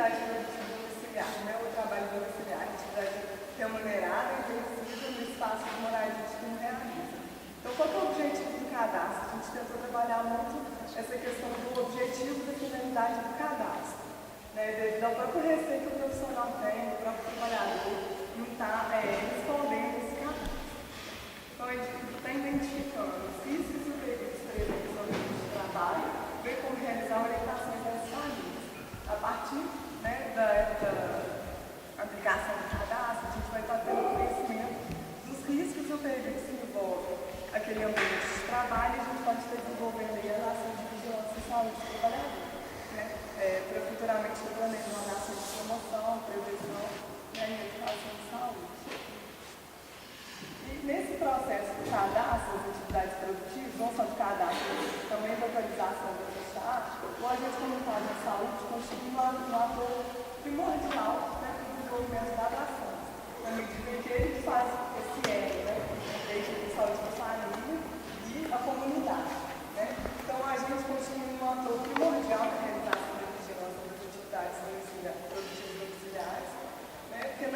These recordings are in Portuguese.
atividade produtiva domiciliar, né? O trabalho domiciliar, atividade remunerada e exercida no espaço de moradia de quem realiza. Então, qual é o objetivo do cadastro? A gente tentou trabalhar muito essa questão do objetivo e da finalidade do cadastro, né? Devido ao próprio receio que o profissional tem, o próprio trabalhador, não está respondendo esse cadastro. Então, a gente está identificando os riscos e perigos presentes no ambiente de trabalho, ver como realizar orientações das famílias. A partir, né, da aplicação do cadastro, a gente vai estar tendo conhecimento dos riscos e perigos que envolvem aquele ambiente de trabalho, e a gente pode estar desenvolvendo aí a ação de vigilância e saúde do trabalhador, né, para futuramente planejar uma ação de promoção, prevenção, né, e educação de saúde. E nesse processo do cadastro das atividades produtivas, não só do cadastro, mas também da atualização da SAT, o agente comunitário de saúde constitui um ator primordial, né, para o desenvolvimento da ação, na medida em que ele faz esse elo, né, entre a saúde da família e a comunidade. Né? Então, a gente constitui um ator primordial na realização da vigilância das atividades produtivas domiciliares, né, porque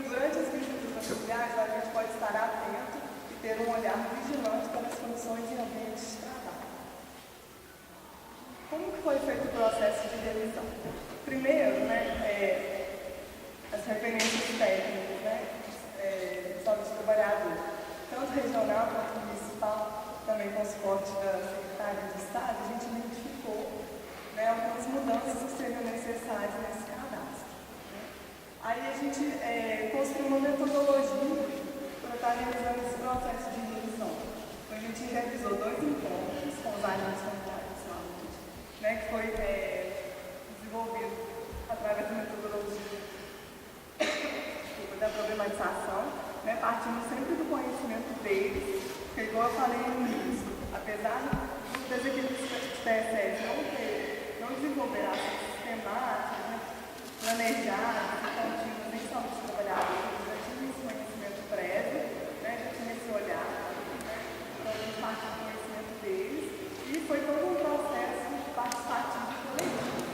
durante as visitas domiciliares a gente pode estar atento e ter um olhar vigilante para as condições e ambientes de trabalho. Como que foi feito o processo de revisão? Primeiro, né, as referências técnicas, né, saúde do trabalhador, tanto regional quanto municipal, também com o suporte da Secretaria de Estado, a gente identificou, né, algumas mudanças que seriam necessárias nesse cadastro. Né? Aí a gente construiu uma metodologia para estar realizando esse processo de revisão. Então, a gente realizou 2 encontros com os agentes comunitários de saúde, né, que foi desenvolvido através da metodologia da problematização, né, partindo sempre do conhecimento deles, porque, igual eu falei no início, apesar das equipes de TSS não desenvolver ações sistemáticas, né, planejadas e contínuas em saúde dos trabalhadores, já tinha esse conhecimento prévio, né, já tinha esse olhar, né, então a gente parte do conhecimento deles, e foi todo um processo participativo e coletivo.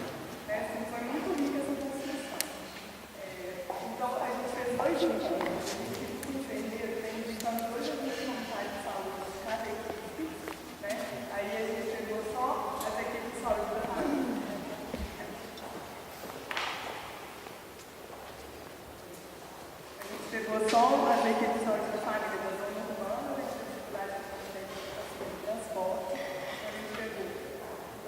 Né, assim, foi muito rica essa construção. Então, a gente fez 2 encontros, em fevereiro, visitando 2 agentes comunitários de saúde de cada equipe, né? Aí a gente pegou só as equipes de saúde da família. A gente pegou só as equipes de saúde da família da zona urbana, da dificuldade de transporte. A gente pegou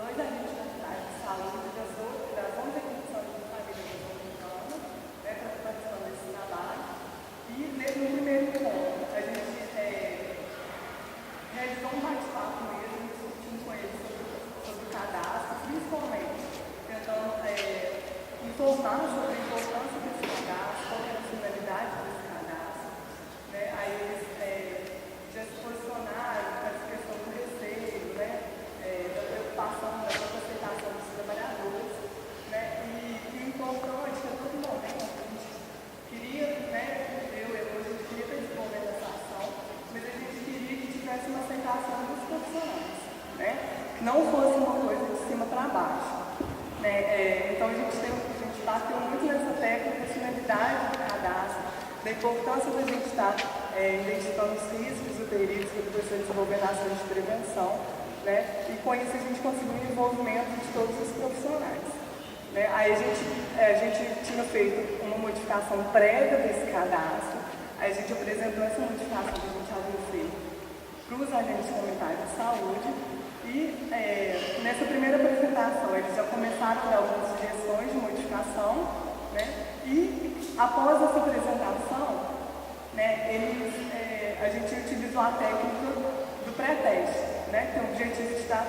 2 agentes comunitários de saúde das 11 equipes de saúde da família da zona urbana, né, para participar desse trabalho. E no primeiro encontro, a gente realizou um bate-papo mesmo, discutindo com eles sobre o cadastro, principalmente tentando informar sobre a importância desse cadastro, qual é a finalidade desse cadastro. Né? Aí eles já se posicionaram para essa questão do receio, né? Da preocupação, da própria aceitação dos trabalhadores. Né? E o importante é que a todo momento a gente queria, né, hoje a gente queria estar desenvolvendo essa ação, mas a gente queria que tivesse uma aceitação dos profissionais, né? Que não fosse uma coisa de cima para baixo. Né? Então a gente bateu muito nessa tecla da finalidade do cadastro, da importância da gente estar identificando os riscos e perigos que precisa desenvolver na ação de prevenção, né? E com isso a gente conseguiu o envolvimento de todos os profissionais. Né? Aí a gente tinha feito uma modificação prévia desse cadastro, aí a gente apresentou essa modificação que a gente havia feito para os agentes comunitários de saúde e nessa primeira apresentação eles já começaram a dar algumas sugestões de modificação, né? E após essa apresentação, né, a gente utilizou a técnica do pré-teste, né? Que tem o objetivo de estar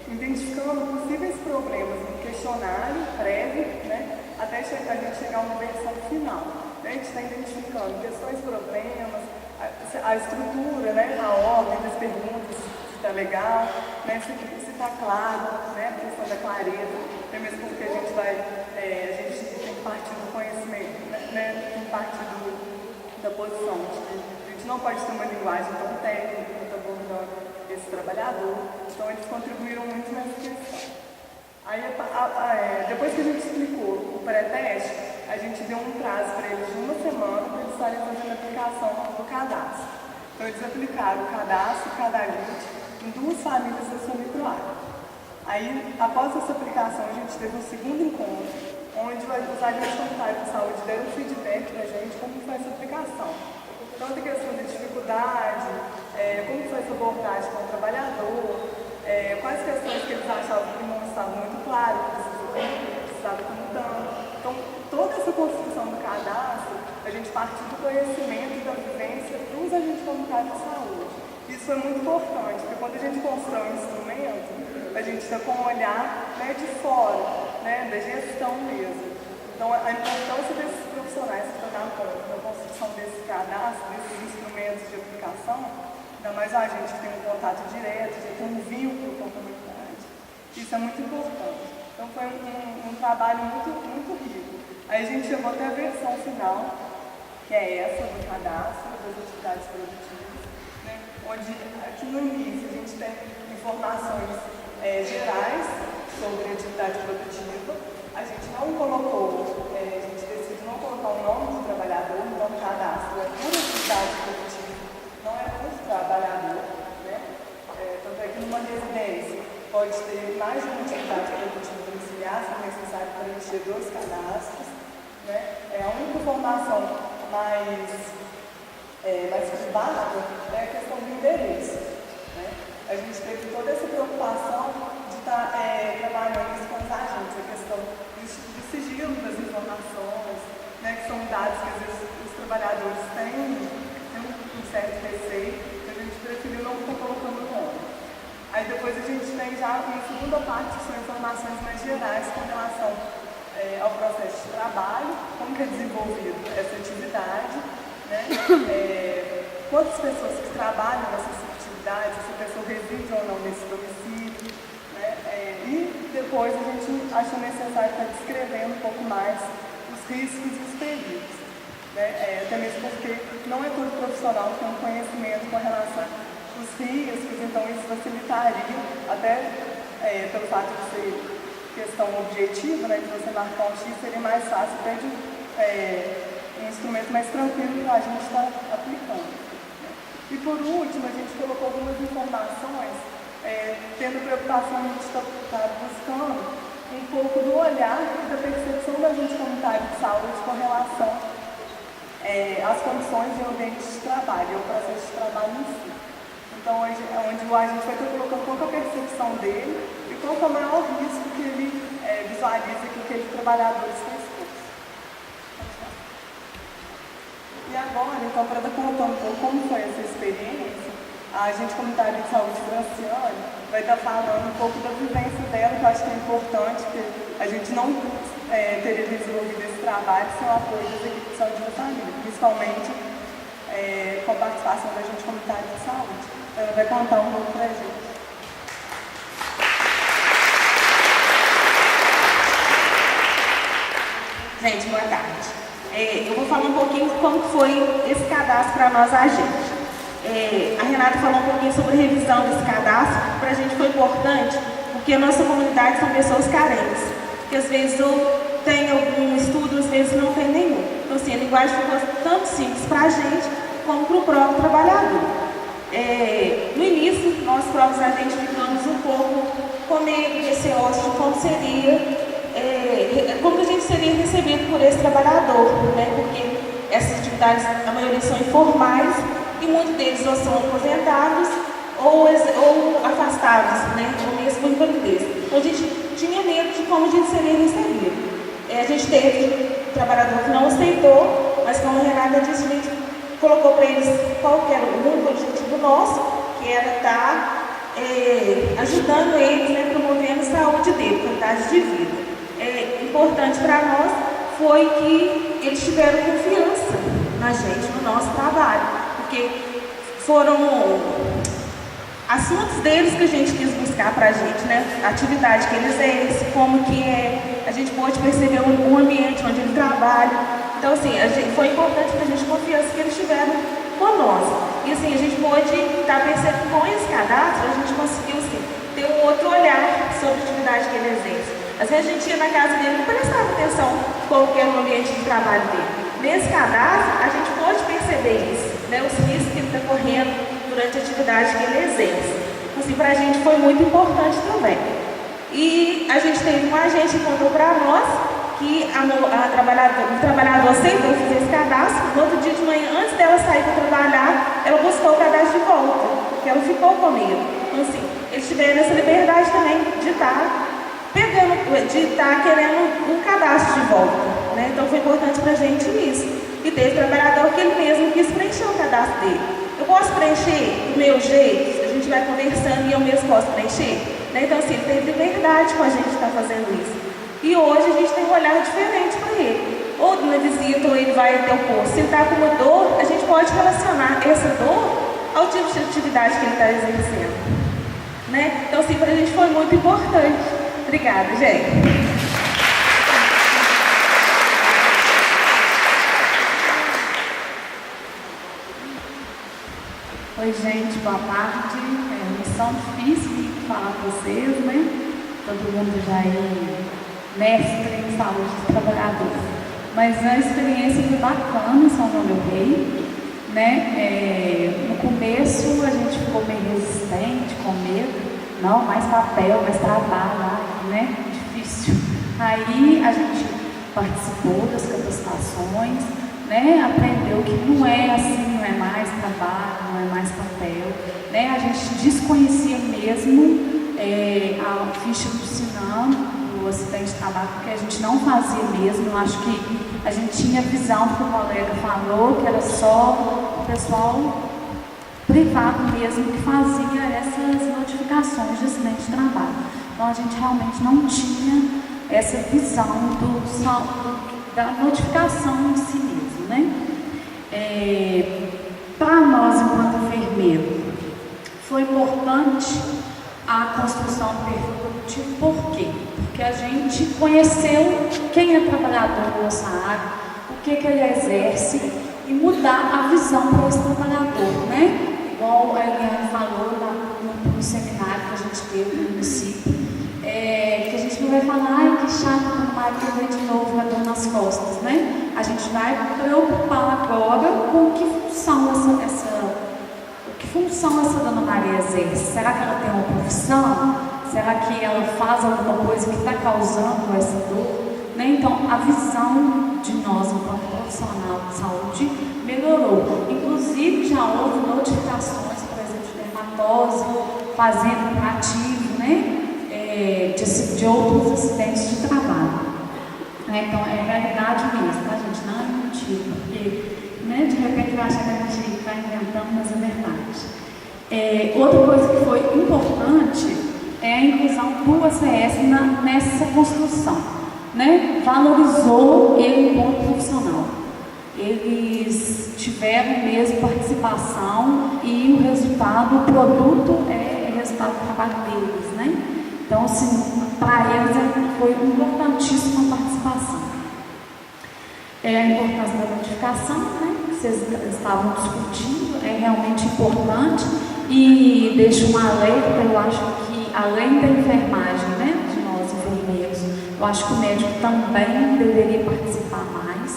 identificando possíveis problemas no questionário prévio, né, até a gente chegar a uma versão final. Né? A gente está identificando questões, problemas, a estrutura, né, a ordem das perguntas, se está legal, né, se está claro, né, a questão da clareza, até mesmo porque a gente tem que partir do conhecimento, né, tem que partir da posição. A gente não pode ter uma linguagem tão técnica, muito abordando esse trabalhador, então eles contribuíram muito nessa questão. Aí, depois que a gente explicou o pré-teste, a gente deu um prazo para eles de uma semana para eles estarem fazendo a aplicação do cadastro. Então, eles aplicaram o cadastro, o Cadalite, em 2 famílias da sua microárea. Aí, após essa aplicação, a gente teve um segundo encontro, onde os agentes comunitários de saúde deram feedback para a gente como foi essa aplicação. Tanto a questão de dificuldade, como foi essa abordagem com o trabalhador, quais questões que eles achavam que não estavam muito claras, que precisavam estar mudando. Então, toda essa construção do cadastro, a gente partiu do conhecimento e da vivência dos agentes comunitários de saúde. Isso é muito importante, porque quando a gente constrói um instrumento, a gente está com um olhar, né, de fora, né, da gestão mesmo. Então, a importância desses profissionais que estão na ponta da construção desse cadastro, desses instrumentos de aplicação, ainda mais a gente que tem um contato direto, que tem um vínculo com a comunidade. Isso é muito importante. Então, foi um trabalho muito rico. Aí a gente chegou até a versão final, que é essa do cadastro das atividades produtivas, né? Onde aqui no início a gente tem informações gerais sobre a atividade produtiva. A gente não colocou, a gente decidiu não colocar o nome do trabalhador, então o cadastro é por atividade produtiva, não é por trabalhador, né? Tanto é que numa residência pode ter mais de uma atividade produtiva domiciliar, se necessário preencher 2 cadastros, né? A única informação mais privada é a questão do endereço, né? A gente teve toda essa preocupação de estar trabalhando isso com os agentes, a questão do sigilo das informações, né, que são dados que às vezes os trabalhadores têm um certo receio, que a gente preferiu não estar colocando o nome. Aí depois a gente tem já uma segunda parte, que são informações mais gerais com relação ao processo de trabalho, como que é desenvolvido essa atividade, né? Quantas pessoas que trabalham nessas atividades, se a pessoa reside ou não nesse domicílio, né? E depois a gente achou necessário estar descrevendo um pouco mais os riscos e os perigos, né? Até mesmo porque não é todo profissional que tem um conhecimento com relação aos riscos, então isso facilitaria, até pelo fato de ser questão objetiva, né, de você marcar um X, seria mais fácil, até de um instrumento mais tranquilo para a gente estar aplicando. E por último, a gente colocou algumas informações, tendo preocupação, a gente está buscando um pouco do olhar e da percepção da agente comunitário de saúde com relação às condições e ambiente de trabalho, e o processo de trabalho em si. Então, onde o agente vai estar colocando qual é a percepção dele e qual é o maior risco que ele visualiza que aquele trabalhador está exposto. E agora, então, para dar conta um pouco como foi essa experiência, a agente comunitária de saúde Franciane vai estar falando um pouco da vivência dela, que eu acho que é importante, porque a gente não teria desenvolvido esse trabalho sem o apoio das equipes de saúde da família, principalmente com a participação da agente comunitária de saúde. Ela vai contar um pouco para a gente. Gente, boa tarde. Eu vou falar um pouquinho como foi esse cadastro para nós agentes. A Renata falou um pouquinho sobre a revisão desse cadastro. Para a gente foi importante, porque a nossa comunidade são pessoas carentes, que às vezes tem algum estudo, às vezes não tem nenhum. Então, assim, a linguagem ficou tanto simples para a gente, como para o próprio trabalhador. No início, nós próprios agentes ficamos um pouco com medo, receosos de como a gente seria recebido por esse trabalhador, né? Porque essas atividades, a maioria são informais e muitos deles ou são aposentados ou afastados, né? Ou mesmo invalidez. Então a gente tinha medo de como a gente seria recebido. A gente teve um trabalhador que não aceitou, mas como a Renata disse, a gente colocou para eles qual era o único objetivo nosso, que era estar ajudando eles, né, promovendo a saúde dele, qualidade de vida. Importante para nós foi que eles tiveram confiança na gente, no nosso trabalho, porque foram assuntos deles que a gente quis buscar para a gente, né? A atividade que eles exercem, como que a gente pode perceber o ambiente onde eles trabalham. Então, assim, foi importante para a gente a confiança que eles tiveram conosco. E, assim, a gente pôde estar percebendo com esse cadastro, a gente conseguiu, assim, ter um outro olhar sobre a atividade que ele exerce. Às vezes a gente ia na casa dele e não prestava atenção como que era o ambiente de trabalho dele. Nesse cadastro, a gente pode perceber isso, né, os riscos que ele está correndo durante a atividade que ele exerce. Assim, para a gente foi muito importante também. E a gente teve um agente que contou para nós que o trabalhador aceitou fazer esse cadastro. No outro dia de manhã, antes dela sair para trabalhar, ela buscou o cadastro de volta, porque ela ficou com medo. Então, assim, eles tiveram essa liberdade também de estar querendo um cadastro de volta, né? Então foi importante para a gente isso. E teve trabalhador que ele mesmo quis preencher o cadastro dele. Eu posso preencher do meu jeito, a gente vai conversando e eu mesmo posso preencher, né? Então, assim, ele teve liberdade com a gente estar fazendo isso. E hoje a gente tem um olhar diferente para ele. Ou na visita, ou ele vai até o posto. Se ele está com uma dor, a gente pode relacionar essa dor ao tipo de atividade que ele está exercendo, né? Então, assim, para a gente foi muito importante. Obrigada, gente. Oi, gente, boa tarde. É uma missão difícil falar com vocês, né? Todo mundo já é mestre em saúde dos trabalhadores. Mas a experiência foi bacana em São João del Rei, né? No começo a gente ficou meio resistente, com medo. Não, mais papel, mais trabalho, né? Difícil. Aí a gente participou das capacitações, né? Aprendeu que não é assim, não é mais trabalho, não é mais papel, né? A gente desconhecia mesmo a ficha do Sinam, do acidente de trabalho, porque a gente não fazia mesmo. Eu acho que a gente tinha visão que o colega falou, que era só o pessoal privado mesmo que fazia essas notificações de acidente de trabalho. Então a gente realmente não tinha essa visão da notificação em si mesmo, né? Para nós, enquanto enfermeiro, foi importante a construção do perfil produtivo. Por quê? Porque a gente conheceu quem é trabalhador na nossa área, o que ele exerce, e mudar a visão para esse trabalhador, né? Igual a Eliane falou no seminário que a gente teve no município, que a gente não vai falar, ai, que chato, quando vai perder de novo a dor nas costas, né? A gente vai preocupar agora com que função essa dona Maria exerce. Será que ela tem uma profissão? Será que ela faz alguma coisa que está causando essa dor? Né? Então, a visão de nós, enquanto profissional de saúde, melhorou. Inclusive, já houve notificações, por exemplo, de dermatose, fazendo curativo, né? De outros acidentes de trabalho. Então, é realidade mesmo, tá, gente? Não é mentira, porque, né, de repente vai achar que a gente está inventando, mas é verdade. Outra coisa que foi importante é a inclusão do ACS nessa construção, né? Valorizou ele enquanto profissional. Eles tiveram mesmo participação e o resultado, o produto é resultado do trabalho deles, né? Então, assim, para eles foi importantíssima a participação. A importância da notificação, né, que vocês estavam discutindo, é realmente importante, e deixo um alerta. Eu acho que, além da enfermagem, né, de nós enfermeiros, eu acho que o médico também deveria participar mais,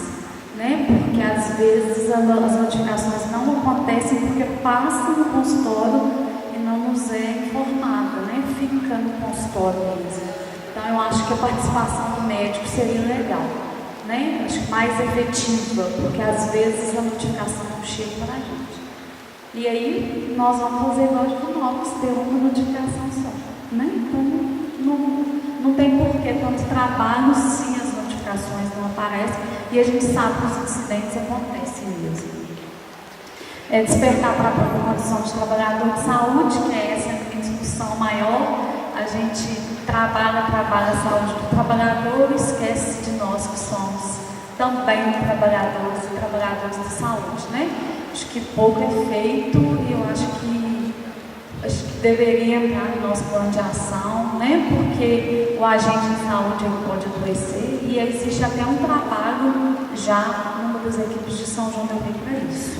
né, porque às vezes as notificações não acontecem porque passa no consultório e não nos é informada, né, fica no consultório mesmo. Então, eu acho que a participação do médico seria legal, né? Acho que mais efetiva, porque às vezes a notificação não chega para a gente. E aí, nós vamos fazer igual de nós, ter uma notificação só, né? Então, não tem porquê tanto trabalho se as notificações não aparecem, e a gente sabe que os incidentes acontecem mesmo. Despertar para a própria condição de trabalhador de saúde, que é essa discussão maior. A gente trabalha a saúde do trabalhador e esquece de nós que somos também trabalhadores e trabalhadoras de saúde, né? Acho que pouco é feito, e eu acho que deveria entrar no nosso plano de ação, né? Porque o agente de saúde ele pode adoecer, e existe até um trabalho já numa das equipes de São João del Rei para isso.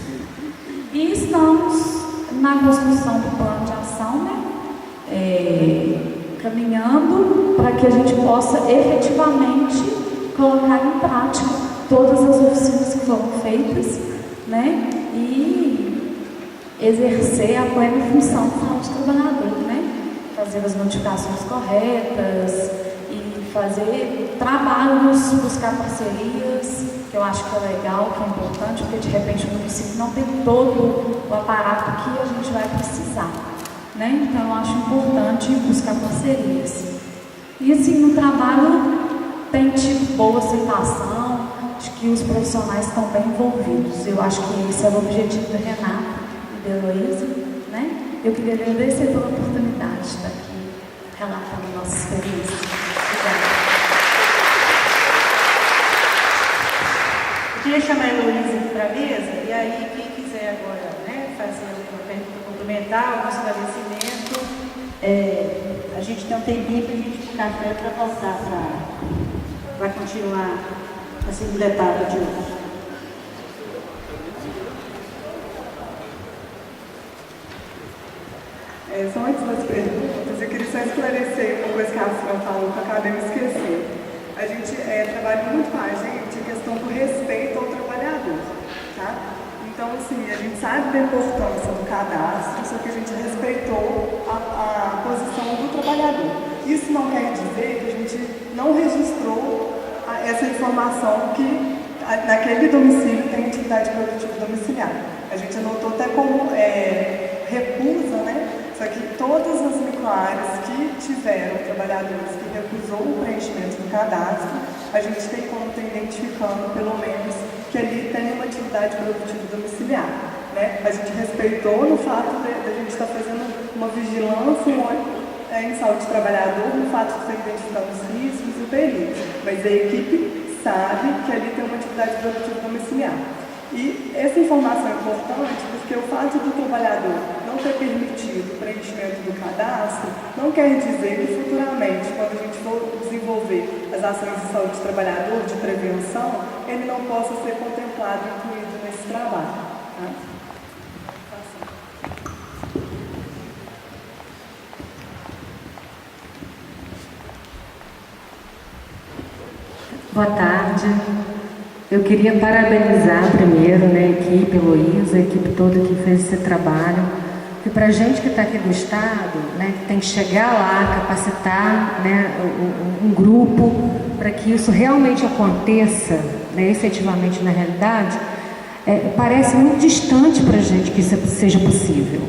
E estamos na construção do plano de ação, né? caminhando para que a gente possa efetivamente colocar em prática todas as oficinas que foram feitas, né? E exercer a plena função do Saúde do Trabalhador, né? Fazer as notificações corretas e fazer trabalhos, buscar parcerias, que eu acho que é legal, que é importante, porque de repente o município não tem todo o aparato que a gente vai precisar, né? Então eu acho importante buscar parcerias. E assim, no trabalho tem tido boa aceitação, acho que os profissionais estão bem envolvidos. Eu acho que esse é o objetivo da Renata e da Heloísa, né? Eu queria agradecer pela oportunidade de estar aqui relatando a nossa experiência. Obrigada. Eu queria chamar a Heloísa aqui para a mesa, e aí quem quiser agora, né, fazer uma pergunta complementar, um esclarecimento, a gente tem um tempinho para a gente ir para café para voltar para continuar a segunda etapa de hoje. Só antes das perguntas, eu queria só esclarecer uma coisa que a Fran falou que eu acabei me esquecendo. A gente trabalha muito com a gente a questão do respeito ao trabalhador, tá? Então, assim, a gente sabe da importância do cadastro, só que a gente respeitou a posição do trabalhador. Isso não quer dizer que a gente não registrou essa informação que naquele domicílio tem atividade produtiva domiciliar. A gente anotou até como recusa, né? Só que todas as microáreas que tiveram trabalhadores que recusou o preenchimento do cadastro, a gente tem como estar identificando, pelo menos, que ali tem uma atividade produtiva domiciliar, né? A gente respeitou no fato de a gente estar fazendo uma vigilância em saúde do trabalhador, no fato de estar identificando os riscos e o perigo. Mas a equipe sabe que ali tem uma atividade produtiva domiciliar. E essa informação é importante porque o fato do trabalhador não ter permitido o preenchimento do cadastro não quer dizer que futuramente, quando a gente for desenvolver as ações de saúde do trabalhador, de prevenção, ele não possa ser contemplado e incluído nesse trabalho. Tá? Boa tarde. Eu queria parabenizar primeiro, né, a equipe, Heloísa, a equipe toda que fez esse trabalho. Porque para a gente que está aqui do Estado, né, que tem que chegar lá, capacitar, né, um grupo para que isso realmente aconteça, né, efetivamente na realidade, parece muito distante para a gente que isso seja possível.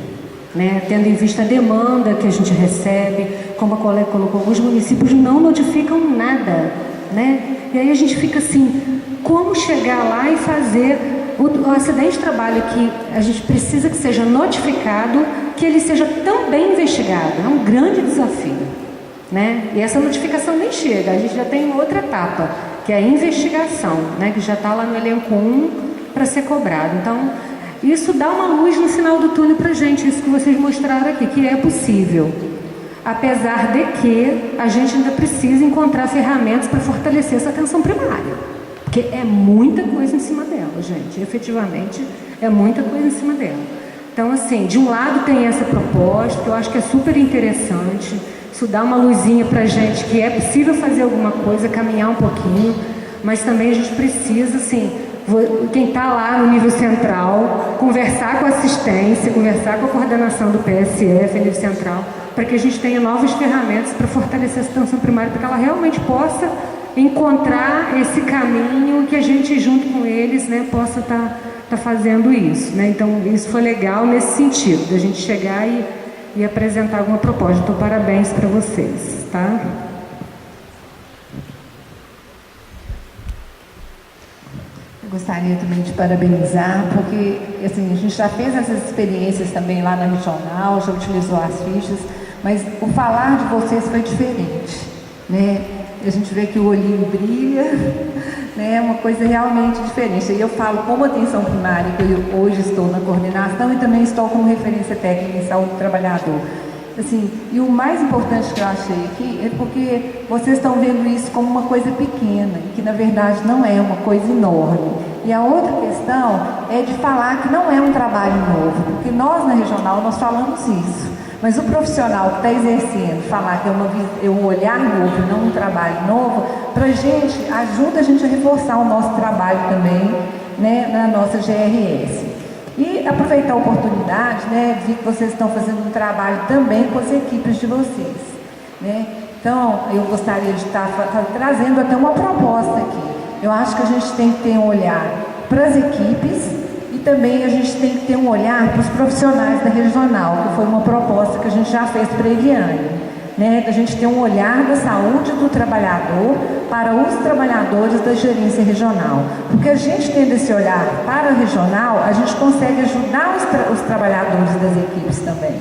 Né, tendo em vista a demanda que a gente recebe, como a colega colocou, alguns municípios não notificam nada, né? E aí a gente fica assim, como chegar lá e fazer o acidente de trabalho que a gente precisa que seja notificado, que ele seja tão bem investigado, é um grande desafio, né? E essa notificação nem chega, a gente já tem outra etapa, que é a investigação, né? Que já está lá no elenco 1 para ser cobrado. Então, isso dá uma luz no final do túnel para a gente, isso que vocês mostraram aqui, que é possível. Apesar de que a gente ainda precisa encontrar ferramentas para fortalecer essa atenção primária. Porque é muita coisa em cima dela, gente. Efetivamente, é muita coisa em cima dela. Então, assim, de um lado tem essa proposta, que eu acho que é super interessante. Isso dá uma luzinha para a gente que é possível fazer alguma coisa, caminhar um pouquinho. Mas também a gente precisa, assim, quem está lá no nível central, conversar com a assistência, conversar com a coordenação do PSF, nível central, para que a gente tenha novas ferramentas para fortalecer a atenção primária, para que ela realmente possa encontrar esse caminho, que a gente, junto com eles, né, possa estar fazendo isso. Né? Então, isso foi legal nesse sentido, da gente chegar e apresentar alguma proposta. Então, parabéns para vocês. Tá? Eu gostaria também de parabenizar, porque assim, a gente já fez essas experiências também lá na regional, já utilizou as fichas, mas o falar de vocês foi diferente, né? A gente vê que o olhinho brilha, né? É uma coisa realmente diferente. E eu falo como atenção primária, que eu hoje estou na coordenação e também estou como referência técnica em saúde do trabalhador. Assim, e o mais importante que eu achei aqui é porque vocês estão vendo isso como uma coisa pequena, que na verdade não é uma coisa enorme. E a outra questão é de falar que não é um trabalho novo, porque nós na regional nós falamos isso. Mas o profissional que está exercendo, falar que é um olhar novo, não um trabalho novo, para a gente, ajuda a gente a reforçar o nosso trabalho também, né, na nossa GRS. E aproveitar a oportunidade, né, vi que vocês estão fazendo um trabalho também com as equipes de vocês, né? Então, eu gostaria de estar trazendo até uma proposta aqui. Eu acho que a gente tem que ter um olhar para as equipes e também a gente tem que ter um olhar para os profissionais da regional, que foi uma proposta que a gente já fez para a Eliane, né? A gente tem um olhar da saúde do trabalhador para os trabalhadores da gerência regional. Porque a gente tendo esse olhar para a regional, a gente consegue ajudar os trabalhadores das equipes também.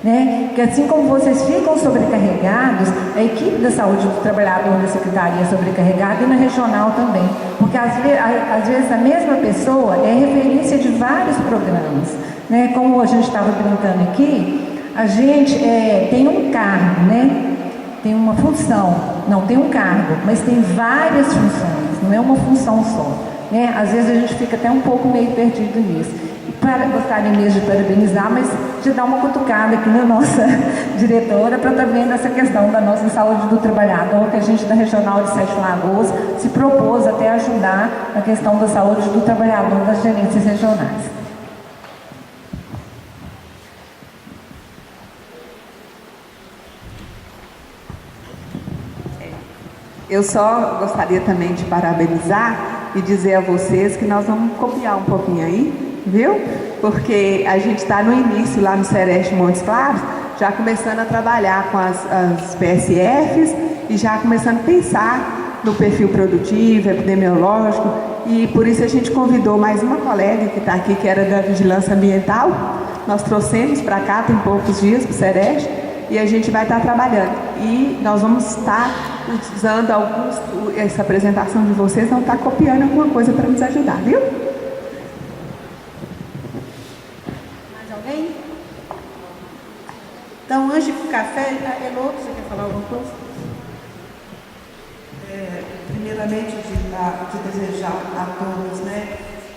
Né? Que assim como vocês ficam sobrecarregados, a equipe da saúde do trabalhador da secretaria é sobrecarregada e na regional também, porque às vezes a mesma pessoa é referência de vários programas, né? Como a gente estava brincando aqui, a gente tem um cargo, né? Tem uma função, não tem um cargo, mas tem várias funções, não é uma função só, né? Às vezes a gente fica até um pouco meio perdido nisso. Gostaria mesmo de parabenizar, mas de dar uma cutucada aqui na nossa diretora para estar vendo essa questão da nossa saúde do trabalhador, que a gente da Regional de Sete Lagoas se propôs até ajudar na questão da saúde do trabalhador das gerências regionais. Eu só gostaria também de parabenizar e dizer a vocês que nós vamos copiar um pouquinho aí, viu? Porque a gente está no início lá no Sereste Montes Claros, já começando a trabalhar com as PSFs e já começando a pensar no perfil produtivo, epidemiológico, e por isso a gente convidou mais uma colega que está aqui, que era da Vigilância Ambiental. Nós trouxemos para cá, tem poucos dias, para o Sereste, e a gente vai estar trabalhando. E nós vamos estar usando essa apresentação de vocês, vão estar copiando alguma coisa para nos ajudar, viu? Então, antes de ir para o café, Elô, você quer falar alguma coisa? Primeiramente, de desejar a todos, né,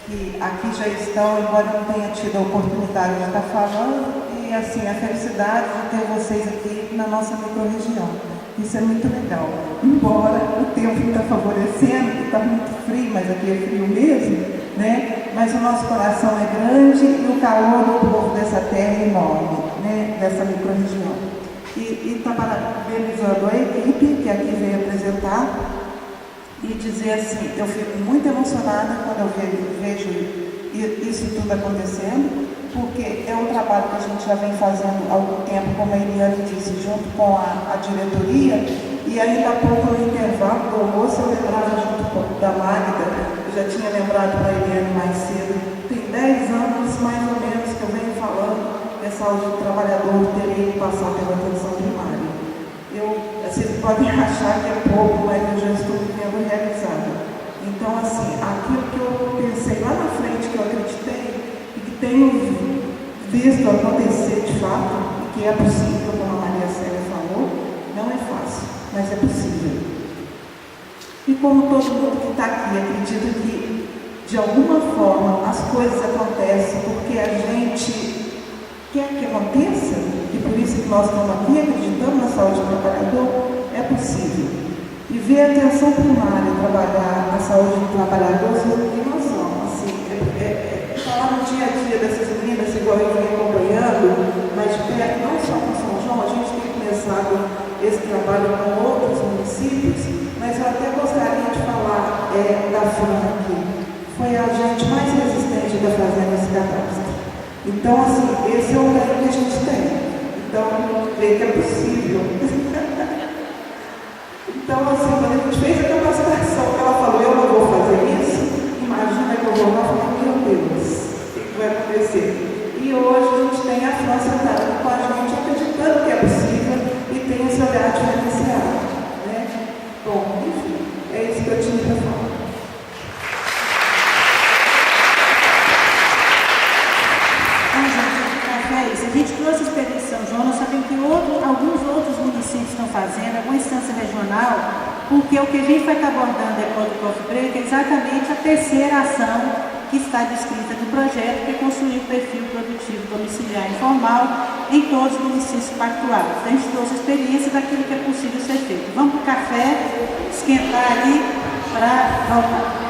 que aqui já estão, embora não tenha tido a oportunidade de estar falando, e assim, a felicidade de ter vocês aqui na nossa microrregião. Isso é muito legal. Embora o tempo está favorecendo, que está muito frio, mas aqui é frio mesmo, né? Mas o nosso coração é grande e o calor do povo dessa terra é enorme, né? Dessa microrregião. E está parabenizando a equipe que aqui veio apresentar e dizer assim, eu fico muito emocionada quando eu vejo isso tudo acontecendo, porque é um trabalho que a gente já vem fazendo há algum tempo, como a Eliane disse, junto com a diretoria, e ainda há pouco no intervalo do almoço eu lembrava junto da Magda, eu já tinha lembrado para a Eliane mais cedo, tem 10 anos mais ou menos que eu venho falando que a saúde do trabalhador teria que passar pela atenção primária. Vocês podem achar que é pouco, mas eu já estou vivendo realizado. Então, assim, aquilo que eu pensei lá na frente, que eu acreditei, e que tenho visto acontecer de fato, e que é possível, como a Maria Célia falou, não é fácil, mas é possível. E como todo mundo que está aqui acredita que, de alguma forma, as coisas acontecem porque a gente quer que aconteça, e por isso que nós estamos aqui acreditando na saúde do trabalhador, é possível. E ver a atenção primária trabalhar na saúde do trabalhador, vocês não têm noção. Assim, falar no dia a dia dessas meninas, igual eu venho acompanhando, mas de perto, não só com São João, a gente tem começado esse trabalho com outros municípios, mas eu até gostaria de falar da Fran aqui. Foi a gente mais resistente da Fazenda esse cadastro. Então, assim, esse é o ganho que a gente tem. Então, ver que é possível. Então, assim, quando a gente fez a capacitação, ela falou, eu não vou fazer isso, imagina que eu vou lá e falei, meu Deus, o que vai acontecer? E hoje a gente tem a França sentada com a gente, acreditando que é possível e tem esse olhar diferenciado, né? Bom, enfim, é isso que eu tinha para falar. A gente trouxe a experiência de São João, nós sabemos que alguns outros municípios estão fazendo, alguma instância regional, porque o que a gente vai estar abordando depois do Coffee Break é exatamente a terceira ação que está descrita no projeto, que é construir um perfil produtivo domiciliar informal em todos os municípios pactuados. A gente trouxe experiência daquilo que é possível ser feito. Vamos para o café, esquentar ali para voltar.